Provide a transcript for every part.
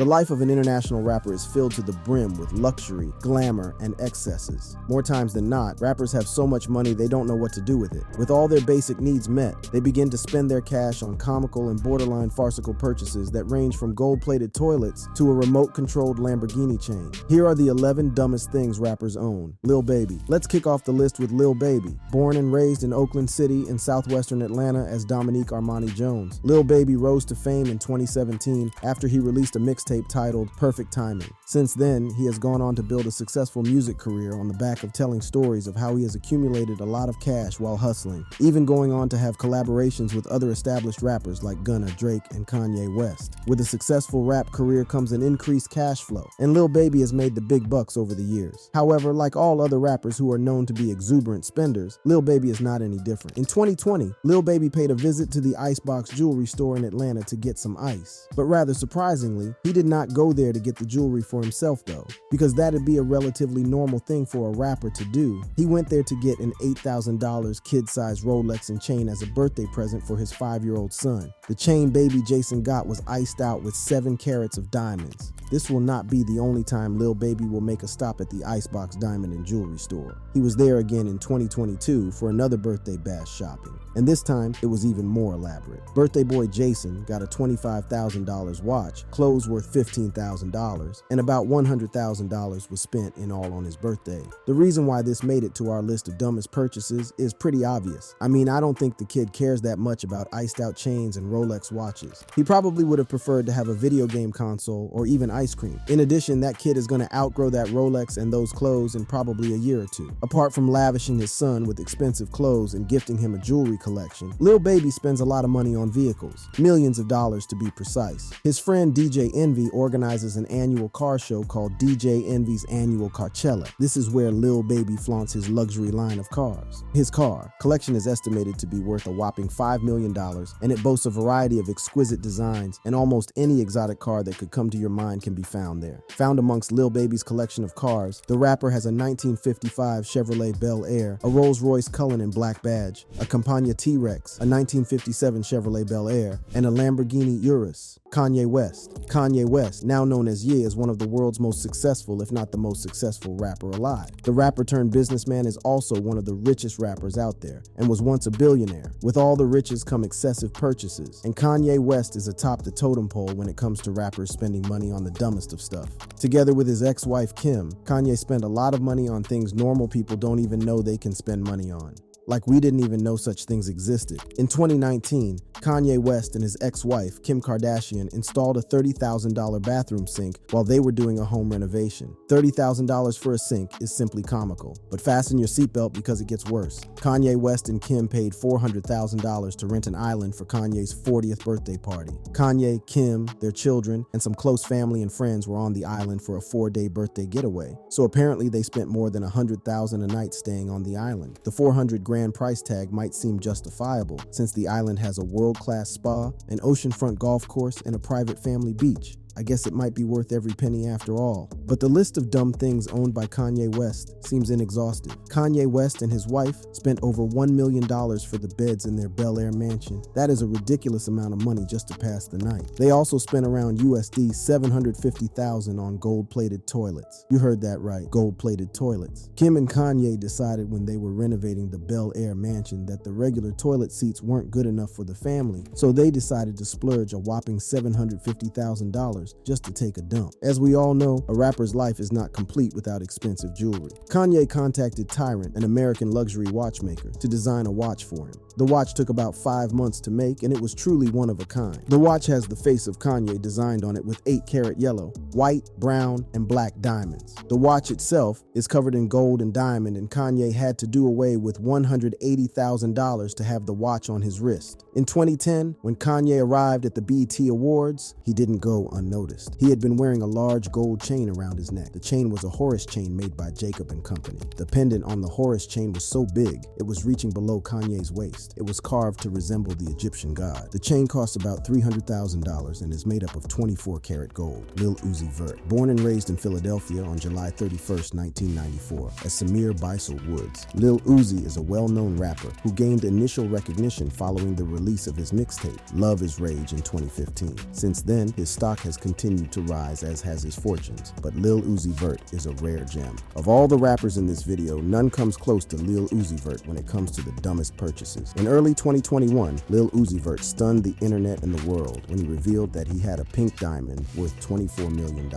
The life of an international rapper is filled to the brim with luxury, glamour, and excesses. More times than not, rappers have so much money they don't know what to do with it. With all their basic needs met, they begin to spend their cash on comical and borderline farcical purchases that range from gold-plated toilets to a remote-controlled Lamborghini chain. Here are the 11 dumbest things rappers own. Lil Baby. Let's kick off the list with Lil Baby. Born and raised in Oakland City in southwestern Atlanta as Dominique Armani Jones, Lil Baby rose to fame in 2017 after he released a mixtape titled Perfect Timing. Since then, he has gone on to build a successful music career on the back of telling stories of how he has accumulated a lot of cash while hustling, even going on to have collaborations with other established rappers like Gunna, Drake, and Kanye West. With a successful rap career comes an increased cash flow, and Lil Baby has made the big bucks over the years. However, like all other rappers who are known to be exuberant spenders, Lil Baby is not any different. In 2020, Lil Baby paid a visit to the Icebox jewelry store in Atlanta to get some ice. But rather surprisingly, he did not go there to get the jewelry for himself though, because that'd be a relatively normal thing for a rapper to do. He went there to get an $8,000 kid-sized Rolex and chain as a birthday present for his 5-year-old son. The chain baby Jason got was iced out with 7 carats of diamonds. This will not be the only time Lil Baby will make a stop at the Icebox Diamond and Jewelry store. He was there again in 2022 for another birthday bash shopping, and this time it was even more elaborate. Birthday boy Jason got a $25,000 watch, clothes worth $15,000, and about $100,000 was spent in all on his birthday. The reason why this made it to our list of dumbest purchases is pretty obvious. I mean, I don't think the kid cares that much about iced out chains and Rolex watches. He probably would have preferred to have a video game console or even ice cream. In addition, that kid is going to outgrow that Rolex and those clothes in probably a year or two. Apart from lavishing his son with expensive clothes and gifting him a jewelry collection, Lil Baby spends a lot of money on vehicles, millions of dollars to be precise. His friend DJ Envy organizes an annual car show called DJ Envy's Annual Carchella. This is where Lil Baby flaunts his luxury line of cars. His car collection is estimated to be worth a whopping $5 million, and it boasts a variety of exquisite designs, and almost any exotic car that could come to your mind can be found there. Found amongst Lil Baby's collection of cars, the rapper has a 1955 Chevrolet Bel Air, a Rolls-Royce Cullinan black badge, a Campagna T-Rex, a 1957 Chevrolet Bel Air, and a Lamborghini Urus. Kanye West. Kanye West, now known as Ye, is one of the world's most successful, if not the most successful rapper alive. The rapper turned businessman is also one of the richest rappers out there, and was once a billionaire. With all the riches come excessive purchases, and Kanye West is atop the totem pole when it comes to rappers spending money on the dumbest of stuff. Together with his ex-wife Kim, Kanye spent a lot of money on things normal people don't even know they can spend money on. Like we didn't even know such things existed. In 2019, Kanye West and his ex-wife, Kim Kardashian, installed a $30,000 bathroom sink while they were doing a home renovation. $30,000 for a sink is simply comical, but fasten your seatbelt because it gets worse. Kanye West and Kim paid $400,000 to rent an island for Kanye's 40th birthday party. Kanye, Kim, their children, and some close family and friends were on the island for a 4-day birthday getaway. So apparently they spent more than $100,000 a night staying on the island. The $400 grand price tag might seem justifiable since the island has a world-class spa, an oceanfront golf course, and a private family beach. I guess it might be worth every penny after all. But the list of dumb things owned by Kanye West seems inexhaustive. Kanye West and his wife spent over $1 million for the beds in their Bel Air mansion. That is a ridiculous amount of money just to pass the night. They also spent around USD $750,000 on gold-plated toilets. You heard that right, gold-plated toilets. Kim and Kanye decided when they were renovating the Bel Air mansion that the regular toilet seats weren't good enough for the family, so they decided to splurge a whopping $750,000 just to take a dump. As we all know, a rapper's life is not complete without expensive jewelry. Kanye contacted Tyrant, an American luxury watchmaker, to design a watch for him. The watch took about 5 months to make, and it was truly one of a kind. The watch has the face of Kanye designed on it with 8-karat yellow, white, brown, and black diamonds. The watch itself is covered in gold and diamond, and Kanye had to do away with $180,000 to have the watch on his wrist. In 2010, when Kanye arrived at the BET Awards, he didn't go unnoticed. He had been wearing a large gold chain around his neck. The chain was a Horus chain made by Jacob & Company. The pendant on the Horus chain was so big, it was reaching below Kanye's waist. It was carved to resemble the Egyptian god. The chain costs about $300,000 and is made up of 24-karat gold. Lil Uzi Uzi Vert, born and raised in Philadelphia on July 31st, 1994, as Samir Baisal Woods. Lil Uzi is a well-known rapper who gained initial recognition following the release of his mixtape, Love Is Rage, in 2015. Since then, his stock has continued to rise, as has his fortunes, but Lil Uzi Vert is a rare gem. Of all the rappers in this video, none comes close to Lil Uzi Vert when it comes to the dumbest purchases. In early 2021, Lil Uzi Vert stunned the internet and the world when he revealed that he had a pink diamond worth $24 million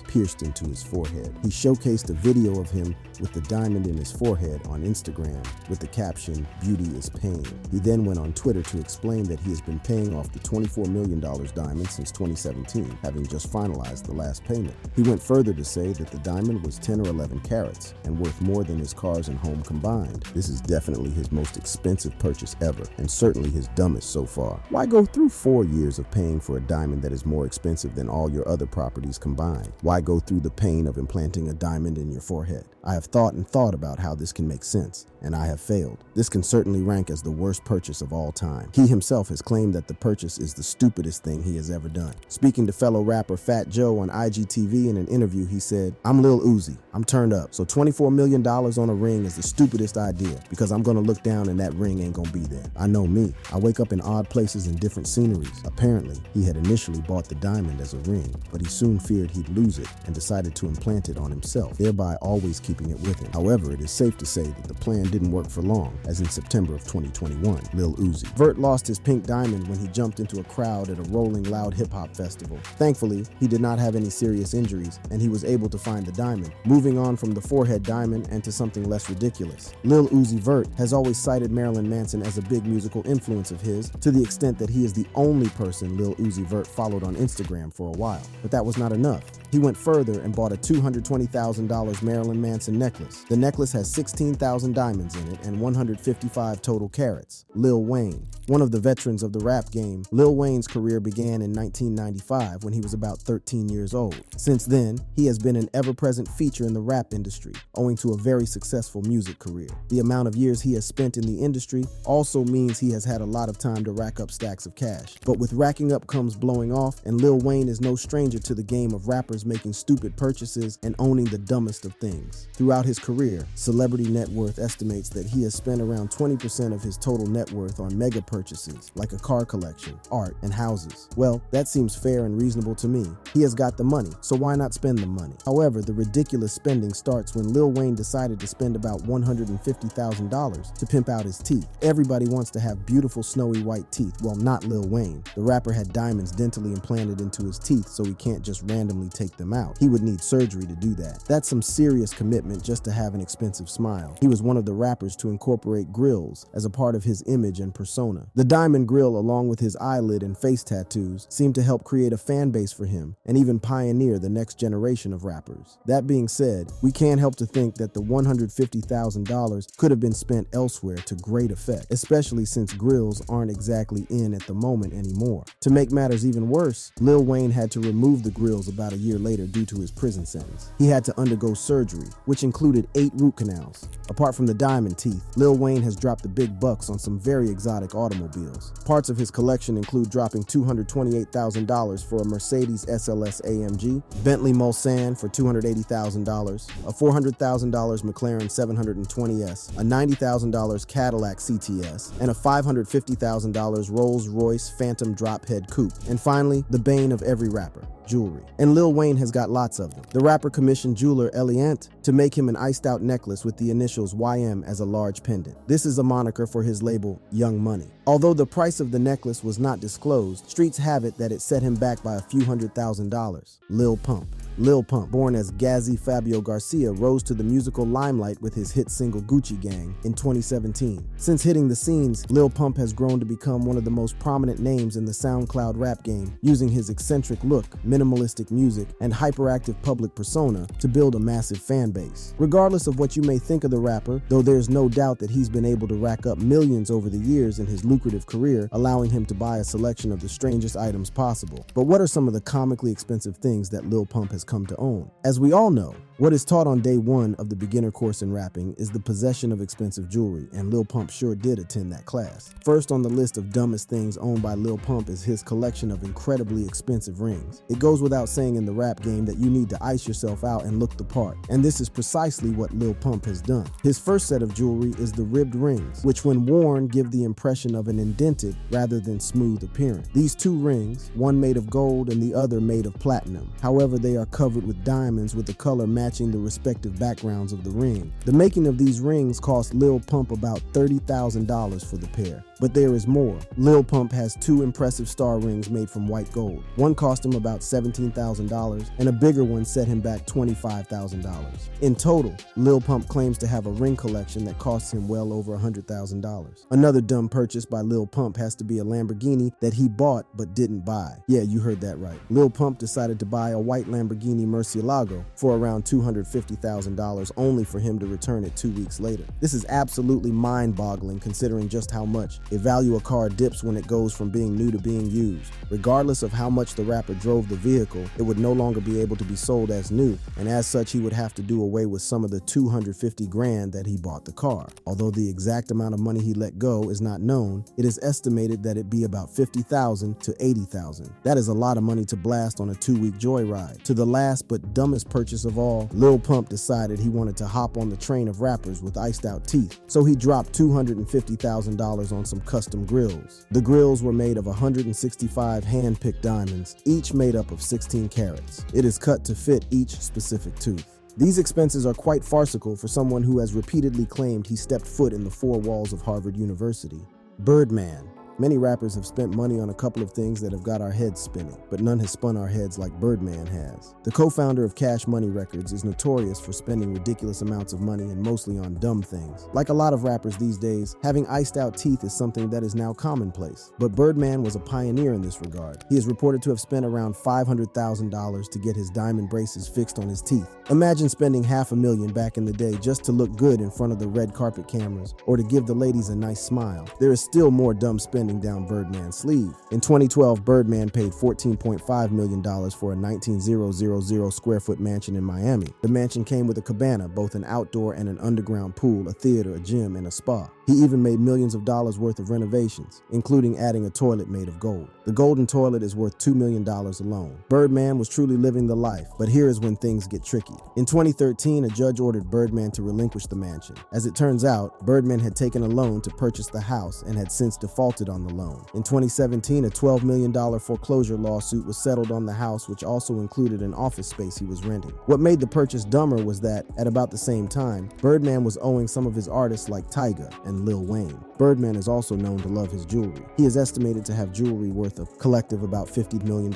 pierced into his forehead. He showcased a video of him with the diamond in his forehead on Instagram with the caption, "Beauty is pain." He then went on Twitter to explain that he has been paying off the $24 million diamond since 2017, having just finalized the last payment. He went further to say that the diamond was 10 or 11 carats and worth more than his cars and home combined. This is definitely his most expensive purchase ever, and certainly his dumbest so far. Why go through 4 years of paying for a diamond that is more expensive than all your other properties combined? Why go through the pain of implanting a diamond in your forehead? I have thought and thought about how this can make sense, and I have failed. This can certainly rank as the worst purchase of all time. He himself has claimed that the purchase is the stupidest thing he has ever done. Speaking to fellow rapper Fat Joe on IGTV in an interview, he said, "I'm Lil Uzi. I'm turned up. So $24 million on a ring is the stupidest idea because I'm gonna look down and that ring ain't gonna be there. I know me. I wake up in odd places and different sceneries." Apparently, he had initially bought the diamond as a ring, but he soon feared he'd lose it and decided to implant it on himself, thereby always keeping it with him. However, it is safe to say that the plan didn't work for long, as in September of 2021, Lil Uzi Vert lost his pink diamond when he jumped into a crowd at a Rolling Loud hip-hop festival. Thankfully, he did not have any serious injuries, and he was able to find the diamond, moving on from the forehead diamond and to something less ridiculous. Lil Uzi Vert has always cited Marilyn Manson as a big musical influence of his, to the extent that he is the only person Lil Uzi Vert followed on Instagram for a while. But that was not enough. He went further and bought a $220,000 Marilyn Manson necklace. The necklace has 16,000 diamonds in it and 155 total carats. Lil Wayne. One of the veterans of the rap game, Lil Wayne's career began in 1995 when he was about 13 years old. Since then, he has been an ever-present feature in the rap industry, owing to a very successful music career. The amount of years he has spent in the industry also means he has had a lot of time to rack up stacks of cash. But with racking up comes blowing off, and Lil Wayne is no stranger to the game of rappers making stupid purchases and owning the dumbest of things. Throughout his career, Celebrity Net Worth estimates that he has spent around 20% of his total net worth on mega purchases, like a car collection, art, and houses. Well, that seems fair and reasonable to me. He has got the money, so why not spend the money? However, the ridiculous spending starts when Lil Wayne decided to spend about $150,000 to pimp out his teeth. Everybody wants to have beautiful snowy white teeth, well, not Lil Wayne. The rapper had diamonds dentally implanted into his teeth, so he can't just randomly take them out. He would need surgery to do that. That's some serious commitment just to have an expensive smile. He was one of the rappers to incorporate grills as a part of his image and persona. The diamond grill, along with his eyelid and face tattoos, seemed to help create a fan base for him and even pioneer the next generation of rappers. That being said, we can't help to think that the $150,000 could have been spent elsewhere to great effect, especially since grills aren't exactly in at the moment anymore. To make matters even worse, Lil Wayne had to remove the grills about a year later due to his prison sentence. He had to undergo surgery, which included 8 root canals. Apart from the diamond teeth, Lil Wayne has dropped the big bucks on some very exotic automobiles. Parts of his collection include dropping $228,000 for a Mercedes SLS AMG, Bentley Mulsanne for $280,000, a $400,000 McLaren 720S, a $90,000 Cadillac CTS, and a $550,000 Rolls-Royce Phantom Drophead Coupe. And finally, the bane of every rapper, jewelry. And Lil Wayne has got lots of them. The rapper commissioned jeweler Eliant to make him an iced out necklace with the initials YM as a large pendant. This is a moniker for his label, Young Money. Although the price of the necklace was not disclosed, streets have it that it set him back by a few $100,000. Lil Pump. Lil Pump, born as Gazzy Fabio Garcia, rose to the musical limelight with his hit single Gucci Gang in 2017. Since hitting the scenes, Lil Pump has grown to become one of the most prominent names in the SoundCloud rap game, using his eccentric look, minimalistic music, and hyperactive public persona to build a massive fan base. Regardless of what you may think of the rapper, though there's no doubt that he's been able to rack up millions over the years in his lucrative career, allowing him to buy a selection of the strangest items possible. But what are some of the comically expensive things that Lil Pump has come to own. As we all know, what is taught on day one of the beginner course in rapping is the possession of expensive jewelry, and Lil Pump sure did attend that class. First on the list of dumbest things owned by Lil Pump is his collection of incredibly expensive rings. It goes without saying in the rap game that you need to ice yourself out and look the part, and this is precisely what Lil Pump has done. His first set of jewelry is the ribbed rings, which when worn give the impression of an indented rather than smooth appearance. These two rings, one made of gold and the other made of platinum. However, they are covered with diamonds with the color matching the respective backgrounds of the ring. The making of these rings cost Lil Pump about $30,000 for the pair. But there is more. Lil Pump has two impressive star rings made from white gold. One cost him about $17,000 and a bigger one set him back $25,000. In total, Lil Pump claims to have a ring collection that costs him well over $100,000. Another dumb purchase by Lil Pump has to be a Lamborghini that he bought but didn't buy. Yeah, you heard that right. Lil Pump decided to buy a white Lamborghini Murcielago for around $250,000 only for him to return it 2 weeks later. This is absolutely mind-boggling considering just how much a value a car dips when it goes from being new to being used. Regardless of how much the rapper drove the vehicle, it would no longer be able to be sold as new, and as such he would have to do away with some of the $250,000 that he bought the car. Although the exact amount of money he let go is not known, it is estimated that it be about $50,000 to $80,000. That is a lot of money to blast on a 2-week joyride. To the last but dumbest purchase of all, Lil Pump decided he wanted to hop on the train of rappers with iced out teeth, so he dropped $250,000 on some custom grills. The grills were made of 165 hand-picked diamonds, each made up of 16 carats. It is cut to fit each specific tooth. These expenses are quite farcical for someone who has repeatedly claimed he stepped foot in the four walls of Harvard University. Birdman. Many rappers have spent money on a couple of things that have got our heads spinning, but none has spun our heads like Birdman has. The co-founder of Cash Money Records is notorious for spending ridiculous amounts of money and mostly on dumb things. Like a lot of rappers these days, having iced out teeth is something that is now commonplace, but Birdman was a pioneer in this regard. He is reported to have spent around $500,000 to get his diamond braces fixed on his teeth. Imagine spending $500,000 back in the day just to look good in front of the red carpet cameras or to give the ladies a nice smile. There is still more dumb spending down Birdman's sleeve. In 2012, Birdman paid $14.5 million for a 19,000 square foot mansion in Miami. The mansion came with a cabana, both an outdoor and an underground pool, a theater, a gym, and a spa. He even made millions of dollars worth of renovations, including adding a toilet made of gold. The golden toilet is worth $2 million alone. Birdman was truly living the life, but here is when things get tricky. In 2013, a judge ordered Birdman to relinquish the mansion. As it turns out, Birdman had taken a loan to purchase the house and had since defaulted on the loan. In 2017, a $12 million foreclosure lawsuit was settled on the house, which also included an office space he was renting. What made the purchase dumber was that, at about the same time, Birdman was owing some of his artists like Tyga and Lil Wayne. Birdman is also known to love his jewelry. He is estimated to have jewelry worth a collective about $50 million.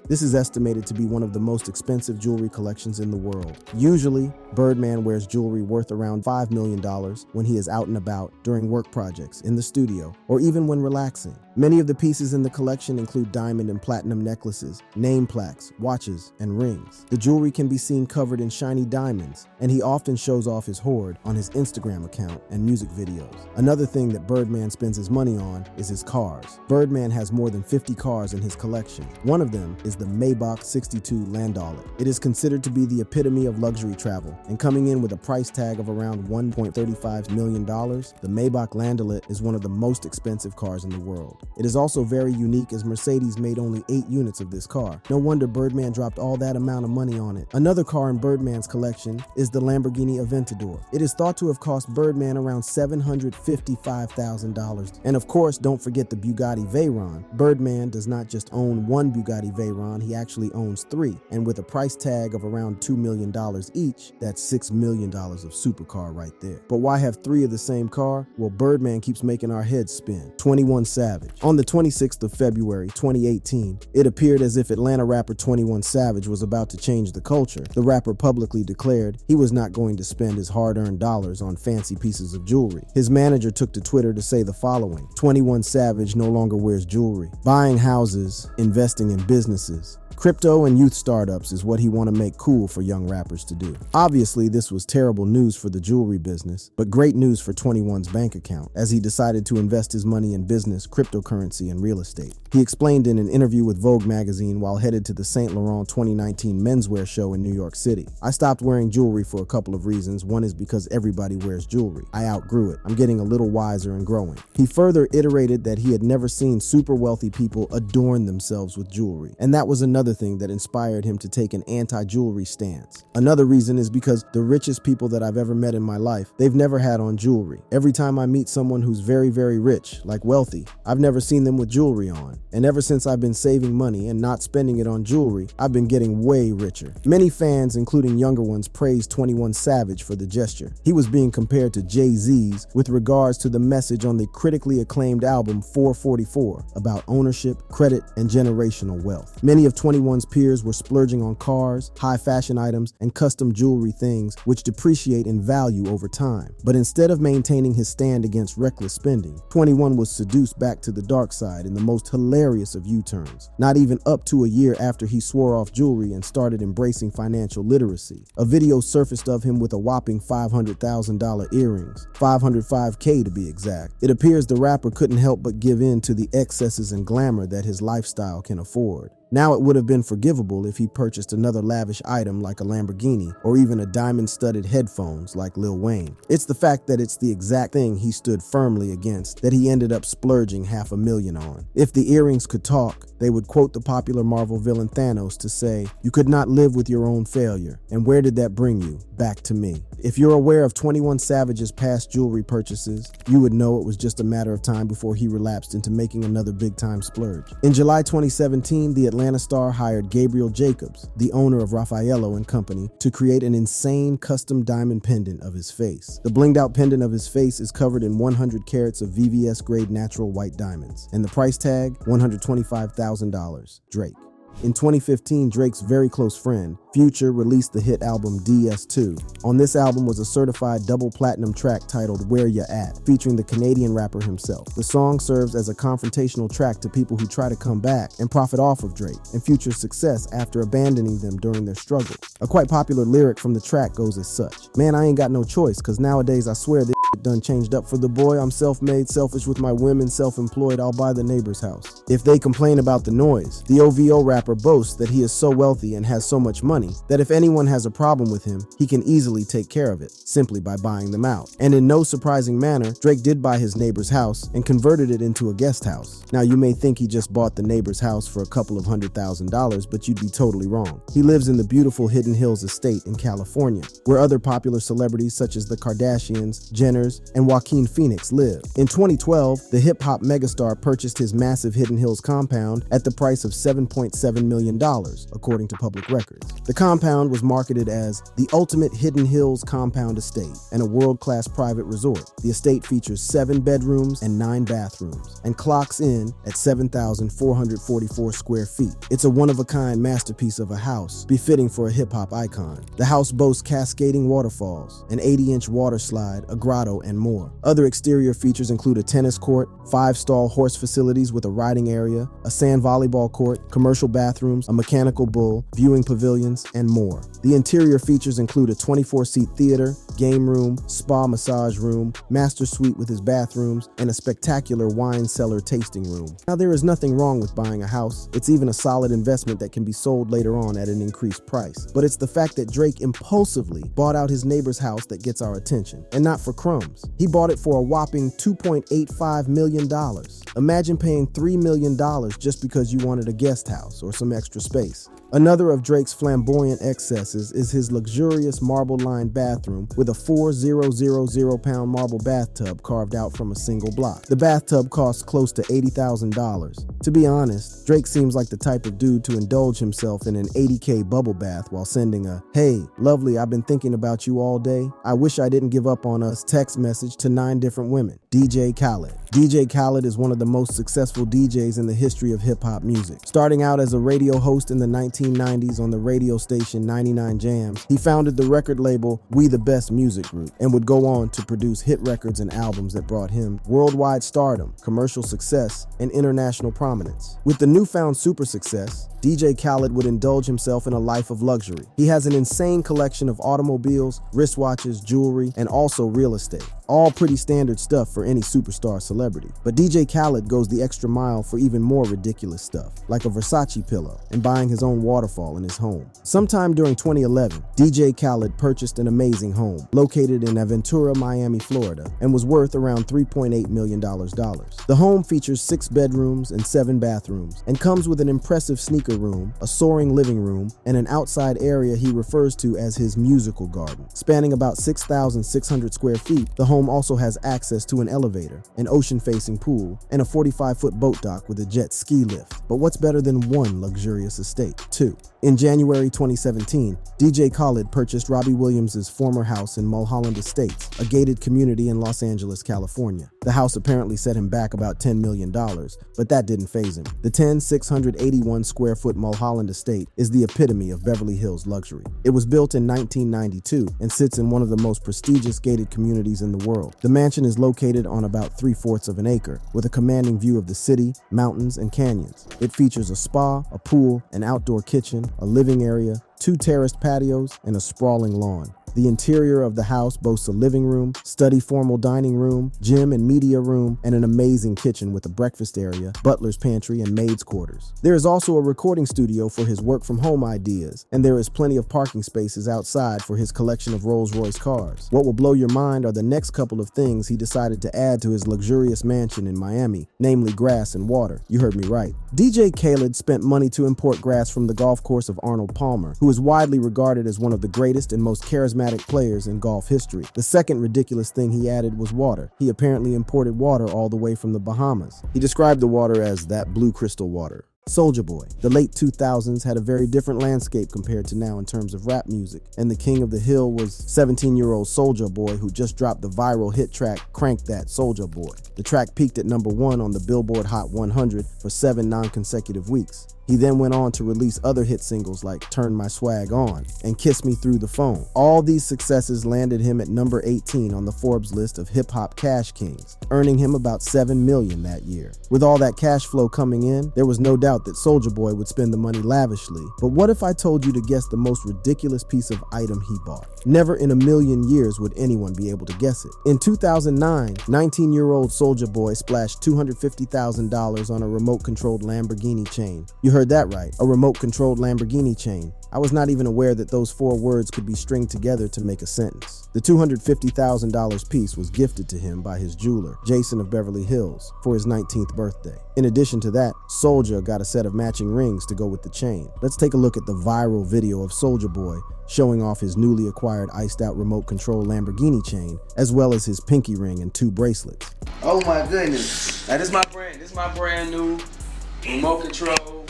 This is estimated to be one of the most expensive jewelry collections in the world. Usually, Birdman wears jewelry worth around $5 million when he is out and about, during work projects, in the studio, or even when relaxing. Many of the pieces in the collection include diamond and platinum necklaces, name plaques, watches, and rings. The jewelry can be seen covered in shiny diamonds, and he often shows off his hoard on his Instagram account and music videos. Another thing that Birdman spends his money on is his cars. Birdman has more than 50 cars in his collection. One of them is the Maybach 62 Landaulet. It is considered to be the epitome of luxury travel, and coming in with a price tag of around $1.35 million, the Maybach Landaulet is one of the most expensive cars in the world. It is also very unique as Mercedes made only 8 units of this car. No wonder Birdman dropped all that amount of money on it. Another car in Birdman's collection is the Lamborghini Aventador. It is thought to have cost Birdman around $755,000. And of course, don't forget the Bugatti Veyron. Birdman does not just own one Bugatti Veyron, he actually owns 3. And with a price tag of around $2 million each, that's $6 million of supercar right there. But why have 3 of the same car? Well, Birdman keeps making our heads spin. 21 Savage. On the 26th of February, 2018, it appeared as if Atlanta rapper 21 Savage was about to change the culture. The rapper publicly declared he was not going to spend his hard-earned dollars on fancy pieces of jewelry. His manager took to Twitter to say the following: 21 Savage no longer wears jewelry. Buying houses, investing in businesses, Crypto and youth startups is what he want to make cool for young rappers to do. Obviously, this was terrible news for the jewelry business, but great news for 21's bank account, as he decided to invest his money in business, cryptocurrency, and real estate. He explained in an interview with Vogue magazine while headed to the Saint Laurent 2019 menswear show in New York City. "I stopped wearing jewelry for a couple of reasons. One is because everybody wears jewelry. I outgrew it. I'm getting a little wiser and growing." He further iterated that he had never seen super wealthy people adorn themselves with jewelry, and that was another thing that inspired him to take an anti-jewelry stance. Another reason is because the richest people that I've ever met in my life, they've never had on jewelry. Every time I meet someone who's very, very rich, like wealthy, I've never seen them with jewelry on. And ever since I've been saving money and not spending it on jewelry, I've been getting way richer. Many fans, including younger ones, praised 21 Savage for the gesture. He was being compared to Jay-Z's with regards to the message on the critically acclaimed album 444 about ownership, credit, and generational wealth. Many of 21's peers were splurging on cars, high fashion items, and custom jewelry things which depreciate in value over time. But instead of maintaining his stand against reckless spending, 21 was seduced back to the dark side in the most hilarious of U-turns. Not even up to a year after he swore off jewelry and started embracing financial literacy. A video surfaced of him with a whopping $500,000 earrings, $505K to be exact. It appears the rapper couldn't help but give in to the excesses and glamour that his lifestyle can afford. Now it would have been forgivable if he purchased another lavish item like a Lamborghini or even a diamond-studded headphones like Lil Wayne. It's the fact that it's the exact thing he stood firmly against that he ended up splurging $500,000 on. If the earrings could talk, they would quote the popular Marvel villain Thanos to say, "You could not live with your own failure. And where did that bring you? Back to me." If you're aware of 21 Savage's past jewelry purchases, you would know it was just a matter of time before he relapsed into making another big-time splurge. In July 2017, the Atlanta Star hired Gabriel Jacobs, the owner of Raffaello and Company, to create an insane custom diamond pendant of his face. The blinged-out pendant of his face is covered in 100 carats of VVS-grade natural white diamonds, and the price tag, $125,000. Drake. In 2015, Drake's very close friend, Future, released the hit album DS2. On this album was a certified double platinum track titled Where Ya At, featuring the Canadian rapper himself. The song serves as a confrontational track to people who try to come back and profit off of Drake and Future's success after abandoning them during their struggle. A quite popular lyric from the track goes as such: "Man, I ain't got no choice, cause nowadays I swear this shit done changed up for the boy. I'm self-made, selfish with my women, self-employed, I'll buy the neighbor's house." If they complain about the noise, the OVO rapper boasts that he is so wealthy and has so much money that if anyone has a problem with him, he can easily take care of it, simply by buying them out. And in no surprising manner, Drake did buy his neighbor's house and converted it into a guest house. Now you may think he just bought the neighbor's house for a couple of $100,000, but you'd be totally wrong. He lives in the beautiful Hidden Hills estate in California, where other popular celebrities such as the Kardashians, Jenners, and Joaquin Phoenix live. In 2012, the hip-hop megastar purchased his massive Hidden Hills compound at the price of $7.7 million, according to public records. The compound was marketed as the ultimate Hidden Hills compound estate and a world-class private resort. The estate features 7 bedrooms and 9 bathrooms and clocks in at 7,444 square feet. It's a one-of-a-kind masterpiece of a house, befitting for a hip-hop icon. The house boasts cascading waterfalls, an 80-inch water slide, a grotto, and more. Other exterior features include a tennis court, 5-stall horse facilities with a riding area, a sand volleyball court, commercial bathrooms, a mechanical bull, viewing pavilions, and more. The interior features include a 24-seat theater, game room, spa massage room, master suite with his bathrooms, and a spectacular wine cellar tasting room. Now, there is nothing wrong with buying a house. It's even a solid investment that can be sold later on at an increased price. But it's the fact that Drake impulsively bought out his neighbor's house that gets our attention, and not for crumbs. He bought it for a whopping $2.85 million. Imagine paying $3 million just because you wanted a guest house or some extra space. Another of Drake's flamboyant excesses is his luxurious marble-lined bathroom with a 4,000-pound marble bathtub carved out from a single block. The bathtub costs close to $80,000. To be honest, Drake seems like the type of dude to indulge himself in an $80K bubble bath while sending a "Hey, lovely, I've been thinking about you all day. I wish I didn't give up on us" text message to 9 different women. DJ Khaled. DJ Khaled is one of the most successful DJs in the history of hip-hop music. Starting out as a radio host in the 1990s on the radio station 99 Jams, he founded the record label We The Best Music Group and would go on to produce hit records and albums that brought him worldwide stardom, commercial success, and international prominence. With the newfound super success, DJ Khaled would indulge himself in a life of luxury. He has an insane collection of automobiles, wristwatches, jewelry, and also real estate. All pretty standard stuff for any superstar celebrity. But DJ Khaled goes the extra mile for even more ridiculous stuff, like a Versace pillow and buying his own waterfall in his home. Sometime during 2011, DJ Khaled purchased an amazing home located in Aventura, Miami, Florida, and was worth around $3.8 million. The home features 6 bedrooms and 7 bathrooms and comes with an impressive sneaker room, a soaring living room, and an outside area he refers to as his musical garden. Spanning about 6,600 square feet, the home also has access to an elevator, an ocean-facing pool, and a 45-foot boat dock with a jet ski lift. But what's better than one luxurious estate? 2. In January 2017, DJ Khaled purchased Robbie Williams' former house in Mulholland Estates, a gated community in Los Angeles, California. The house apparently set him back about $10 million, but that didn't faze him. The 681 square foot Mulholland Estate is the epitome of Beverly Hills luxury. It was built in 1992 and sits in one of the most prestigious gated communities in the world. The mansion is located on about 3/4 of an acre, with a commanding view of the city, mountains, and canyons. It features a spa, a pool, an outdoor kitchen, a living area, 2 terraced patios, and a sprawling lawn. The interior of the house boasts a living room, study formal dining room, gym and media room, and an amazing kitchen with a breakfast area, butler's pantry, and maid's quarters. There is also a recording studio for his work-from-home ideas, and there is plenty of parking spaces outside for his collection of Rolls-Royce cars. What will blow your mind are the next couple of things he decided to add to his luxurious mansion in Miami, namely grass and water. You heard me right. DJ Khaled spent money to import grass from the golf course of Arnold Palmer, who is widely regarded as one of the greatest and most charismatic players in golf history. The second ridiculous thing he added was water. He apparently imported water all the way from the Bahamas. He described the water as that blue crystal water. Soulja Boy. The late 2000s had a very different landscape compared to now in terms of rap music, and the king of the hill was 17-year-old Soulja Boy, who just dropped the viral hit track Crank That Soulja Boy. The track peaked at #1 on the Billboard Hot 100 for 7 non-consecutive weeks. He then went on to release other hit singles like Turn My Swag On and Kiss Me Through the Phone. All these successes landed him at number 18 on the Forbes list of hip-hop cash kings, earning him about $7 million that year. With all that cash flow coming in, there was no doubt that Soulja Boy would spend the money lavishly. But what if I told you to guess the most ridiculous piece of item he bought? Never in a million years would anyone be able to guess it. In 2009, 19-year-old Soulja Boy splashed $250,000 on a remote-controlled Lamborghini chain. You heard that right, a remote-controlled Lamborghini chain. I was not even aware that those 4 words could be stringed together to make a sentence. The $250,000 piece was gifted to him by his jeweler, Jason of Beverly Hills, for his 19th birthday. In addition to that, Soulja got a set of matching rings to go with the chain. Let's take a look at the viral video of Soulja Boy showing off his newly acquired iced-out remote-control Lamborghini chain, as well as his pinky ring and 2 bracelets. Oh my goodness. Now this is my brand new remote control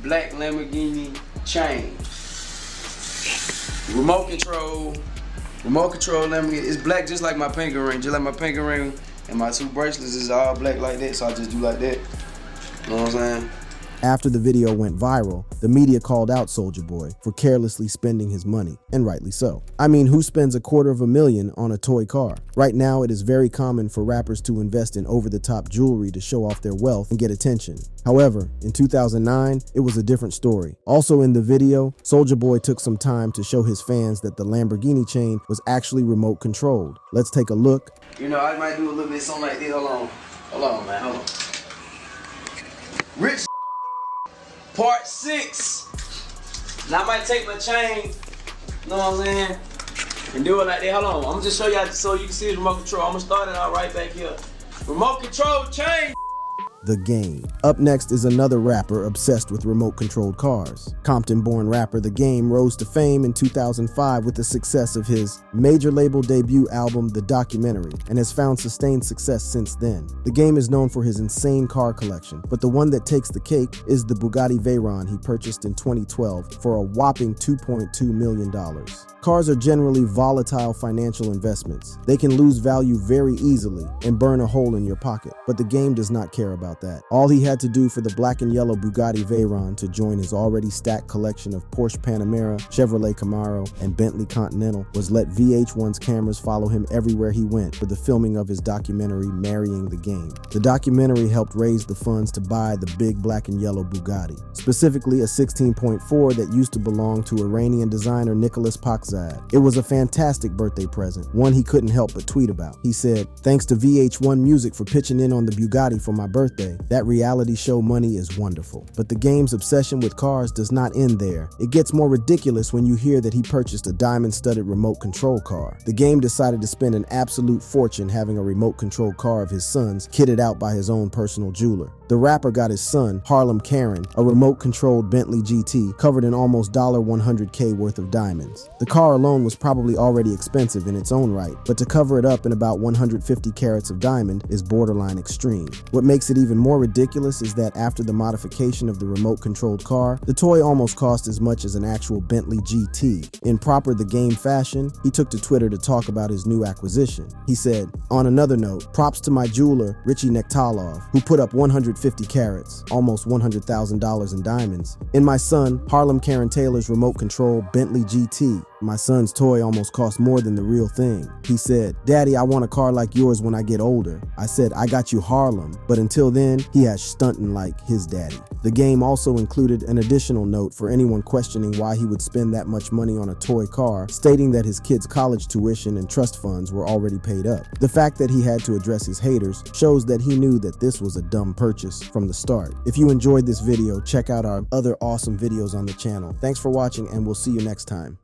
black Lamborghini chain. Remote control Lamborghini. It's black just like my pinky ring. Just like my pinky ring and my 2 bracelets is all black like that, so I just do like that. You know what I'm saying? After the video went viral, the media called out Soulja Boy for carelessly spending his money, and rightly so. I mean, who spends $250,000 on a toy car? Right now, it is very common for rappers to invest in over-the-top jewelry to show off their wealth and get attention. However, in 2009, it was a different story. Also in the video, Soulja Boy took some time to show his fans that the Lamborghini chain was actually remote controlled. Let's take a look. You know, I might do a little bit something like this. Hold on, man, hold on. Rich Part 6. Now I might take my chain, you know what I'm saying, and do it like that. Hold on, I'm gonna just show y'all so you can see the remote control. I'm gonna start it out right back here. Remote control chain. The Game. Up next is another rapper obsessed with remote-controlled cars. Compton-born rapper The Game rose to fame in 2005 with the success of his major label debut album, The Documentary, and has found sustained success since then. The Game is known for his insane car collection, but the one that takes the cake is the Bugatti Veyron he purchased in 2012 for a whopping $2.2 million. Cars are generally volatile financial investments. They can lose value very easily and burn a hole in your pocket, but The Game does not care about that. All he had to do for the black and yellow Bugatti Veyron to join his already stacked collection of Porsche Panamera, Chevrolet Camaro, and Bentley Continental was let VH1's cameras follow him everywhere he went for the filming of his documentary, Marrying the Game. The documentary helped raise the funds to buy the big black and yellow Bugatti, specifically a 16.4 that used to belong to Iranian designer Nicholas Pakzad. It was a fantastic birthday present, one he couldn't help but tweet about. He said, "Thanks to VH1 Music for pitching in on the Bugatti for my birthday. That reality show money is wonderful." But The Game's obsession with cars does not end there. It gets more ridiculous when you hear that he purchased a diamond-studded remote control car. The Game decided to spend an absolute fortune having a remote control car of his son's kitted out by his own personal jeweler. The rapper got his son, Harlem Karen, a remote-controlled Bentley GT covered in almost $100K worth of diamonds. The car alone was probably already expensive in its own right, but to cover it up in about 150 carats of diamond is borderline extreme. What makes it even more ridiculous is that after the modification of the remote-controlled car, the toy almost cost as much as an actual Bentley GT. In proper The Game fashion, he took to Twitter to talk about his new acquisition. He said, "On another note, props to my jeweler, Richie Nektalov, who put up 150 carats, almost $100,000 in diamonds, in my son, Harlem Karen Taylor's remote-control Bentley GT. My son's toy almost cost more than the real thing." He said, "Daddy, I want a car like yours when I get older." I said, "I got you Harlem," but until then, he has stunting like his daddy. The Game also included an additional note for anyone questioning why he would spend that much money on a toy car, stating that his kid's college tuition and trust funds were already paid up. The fact that he had to address his haters shows that he knew that this was a dumb purchase from the start. If you enjoyed this video, check out our other awesome videos on the channel. Thanks for watching, and we'll see you next time.